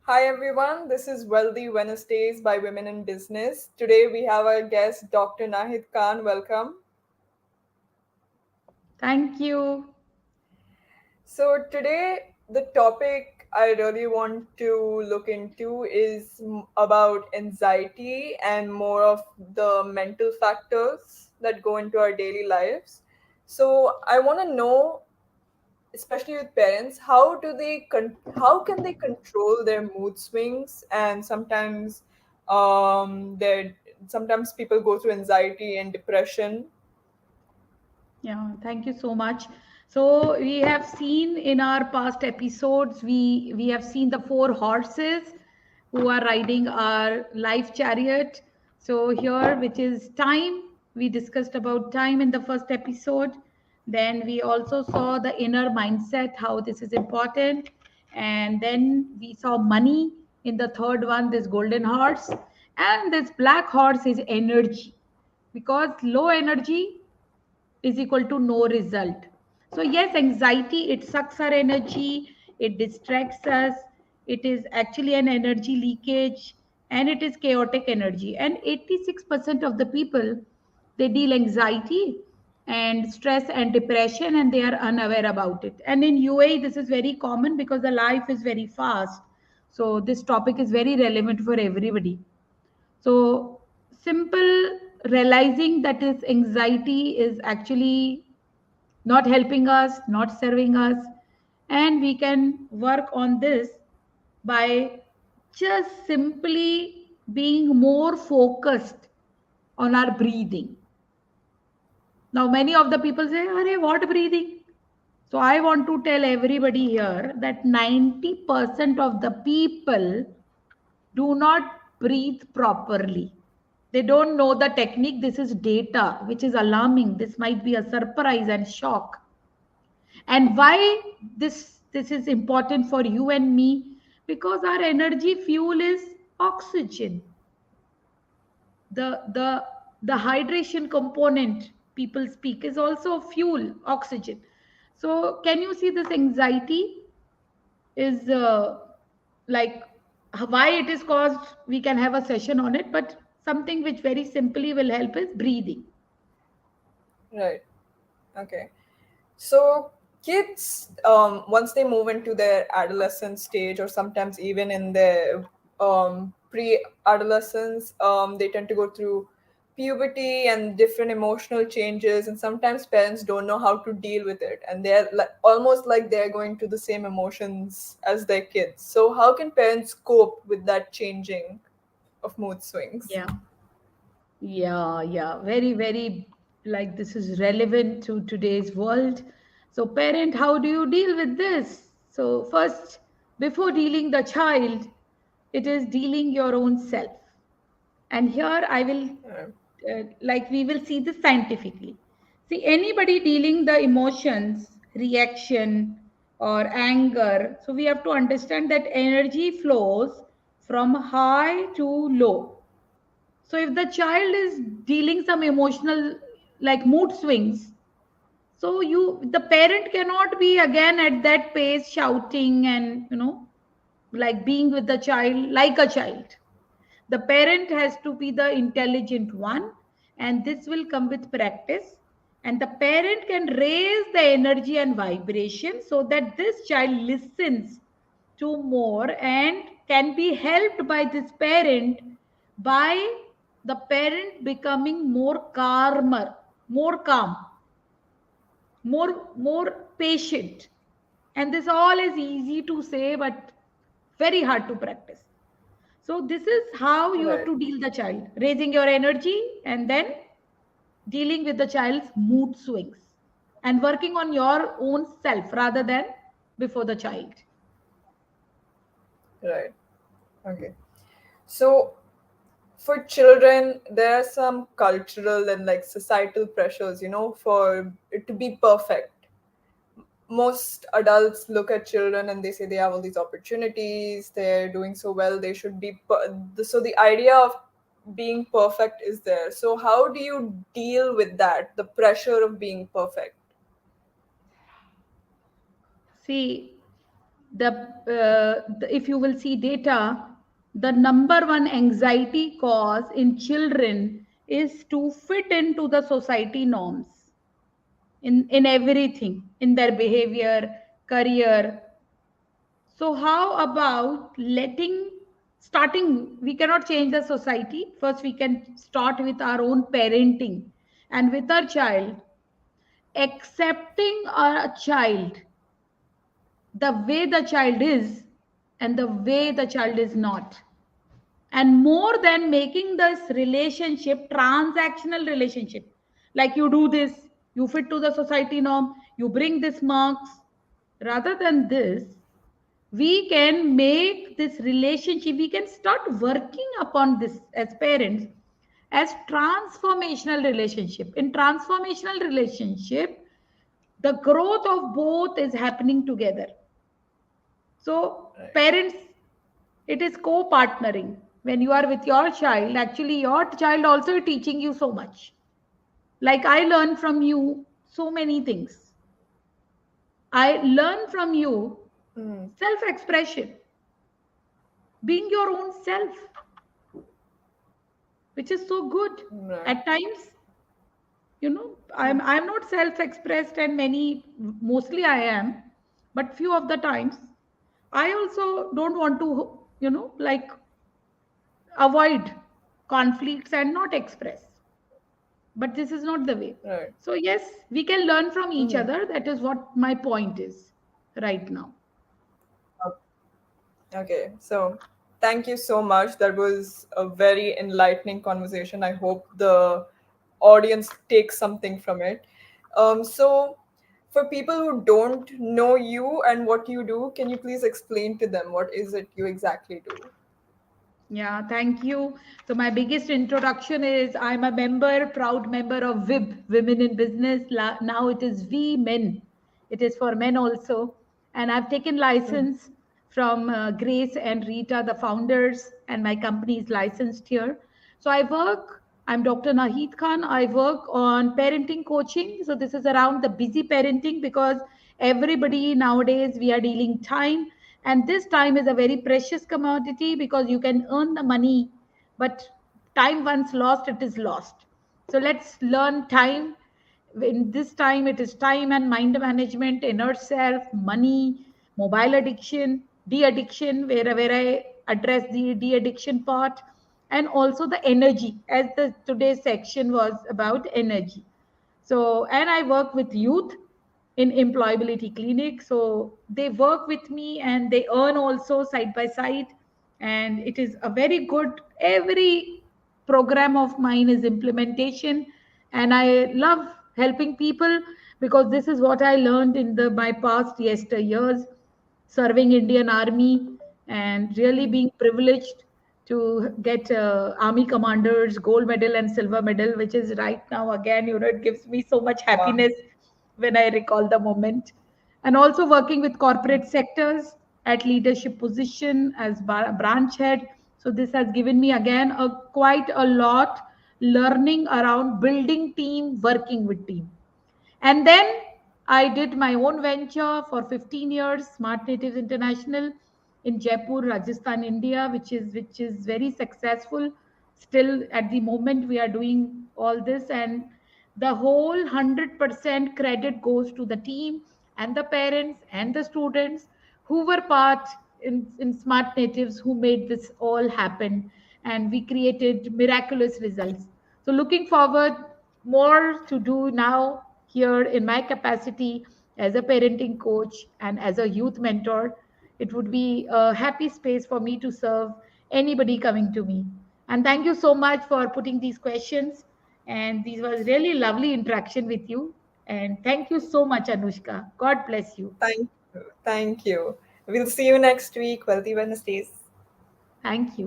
Hi everyone, this is Wealthy Wednesdays by Women in Business. Today we have our guest Dr. Nahid Khan. Welcome. Thank you. So today the topic I really want to look into is about anxiety and more of the mental factors that go into our daily lives. So I want to know, especially with parents, how can they control their mood swings, and their sometimes people go through anxiety and depression. Yeah, thank you so much. So we have seen in our past episodes, we have seen the four horses who are riding our life chariot. So here, which is time, we discussed about time in the first episode. Then we also saw the inner mindset, how this is important. And then we saw money in the third one, this golden horse. And this black horse is energy, because low energy is equal to no result. So yes, anxiety, it sucks our energy, it distracts us, it is actually an energy leakage, and it is chaotic energy. And 86% of the people, they deal anxiety and stress and depression, and they are unaware about it. And in UAE this is very common because the life is very fast, so this topic is very relevant for everybody. So, simple realizing that is anxiety is actually not helping us, not serving us, and we can work on this by just simply being more focused on our breathing. Now, many of the people say, "Arey, what breathing?" So, I want to tell everybody here that 90% of the people do not breathe properly. They don't know the technique. This is data, which is alarming. This might be a surprise and shock. And why this is important for you and me? Because our energy fuel is oxygen. The hydration component people speak is also fuel, oxygen. So can you see this anxiety is like why it is caused? We can have a session on it, but something which very simply will help is breathing. Right. Okay. So kids, once they move into their adolescent stage, or sometimes even in their pre-adolescence, they tend to go through puberty and different emotional changes, and sometimes parents don't know how to deal with it, and they're like almost like they're going through the same emotions as their kids. So how can parents cope with that changing of mood swings? Yeah. Yeah, very, very, like this is relevant to today's world. So, parent, how do you deal with this? So, first, before dealing the child, it is dealing your own self. And here I will, like, we will see this scientifically. See, anybody dealing the emotions, reaction, or anger, so we have to understand that energy flows from high to low. So if the child is dealing some emotional like mood swings, so you the parent cannot be again at that pace shouting and like being with the child like a child. The parent has to be the intelligent one, and this will come with practice. And the parent can raise the energy and vibration so that this child listens to more and can be helped by this parent by the parent becoming more calmer, more calm, more patient. And this all is easy to say but very hard to practice. So this is how you have Right. to deal the child, raising your energy and then dealing with the child's mood swings and working on your own self rather than before the child. Right. Okay. So for children, there are some cultural and like societal pressures, for it to be perfect. Most adults look at children and they say they have all these opportunities, they're doing so well, they should be. So the idea of being perfect is there. So how do you deal with that, the pressure of being perfect? See, if you will see data, the number one anxiety cause in children is to fit into the society norms in everything, in their behavior, career. So how about starting, we cannot change the society. First, we can start with our own parenting and with our child, accepting our child the way the child is and the way the child is not. And more than making this relationship transactional relationship, like you do this, you fit to the society norm, you bring this marks, rather than this, we can make this relationship, we can start working upon this as parents as transformational relationship. In transformational relationship, the growth of both is happening together. So Right. parents, it is co-partnering. When you are with your child, actually your child also is teaching you so much. Like I learn from you so many things. I learn from you Mm, self-expression, being your own self, which is so good. right. At times, Mm, I'm not self-expressed, and mostly I am, but few of the times I also don't want to, like avoid conflicts and not express. But this is not the way. right. So yes, we can learn from each Mm. other. That is what my point is right now. Okay, so thank you so much. That was a very enlightening conversation. I hope the audience takes something from it. So, for people who don't know you and what you do, can you please explain to them what is it you exactly do? Yeah, thank you. So my biggest introduction is I'm a member, proud member of WIB, Women in Business. Now it is We Men. It is for men also. And I've taken Mm. license from Grace and Rita, the founders, and my company is licensed here. So I'm Dr. Nahid Khan. I work on parenting coaching. So this is around the busy parenting, because everybody nowadays we are dealing time, and this time is a very precious commodity, because you can earn the money, but time once lost, it is lost. So let's learn time. In this time, it is time and mind management, inner self, money, mobile addiction, de-addiction, where I address the de-addiction part, and also the energy, as the today's section was about energy. So, and I work with youth in employability clinic. So they work with me and they earn also side by side. And it is a very good, every program of mine is implementation. And I love helping people, because this is what I learned in my past years serving Indian Army, and really Mm. being privileged to get Army Commanders gold medal and silver medal, which is right now again, it gives me so much Wow. happiness when I recall the moment. And also working with corporate sectors at leadership position as branch head. So this has given me again quite a lot learning around building team, working with team. And then I did my own venture for 15 years, Smart Natives International in Jaipur, Rajasthan, India, which is very successful. Still at the moment we are doing all this, and the whole 100% credit goes to the team and the parents and the students who were part in Smart Natives, who made this all happen, and we created miraculous results. So looking forward more to do now here in my capacity as a parenting coach and as a youth mentor. It would be a happy space for me to serve anybody coming to me. And thank you so much for putting these questions. And this was really lovely interaction with you. And thank you so much, Anushka. God bless you. Thank you. Thank you. We'll see you next week. Wealthy Wednesdays. Thank you.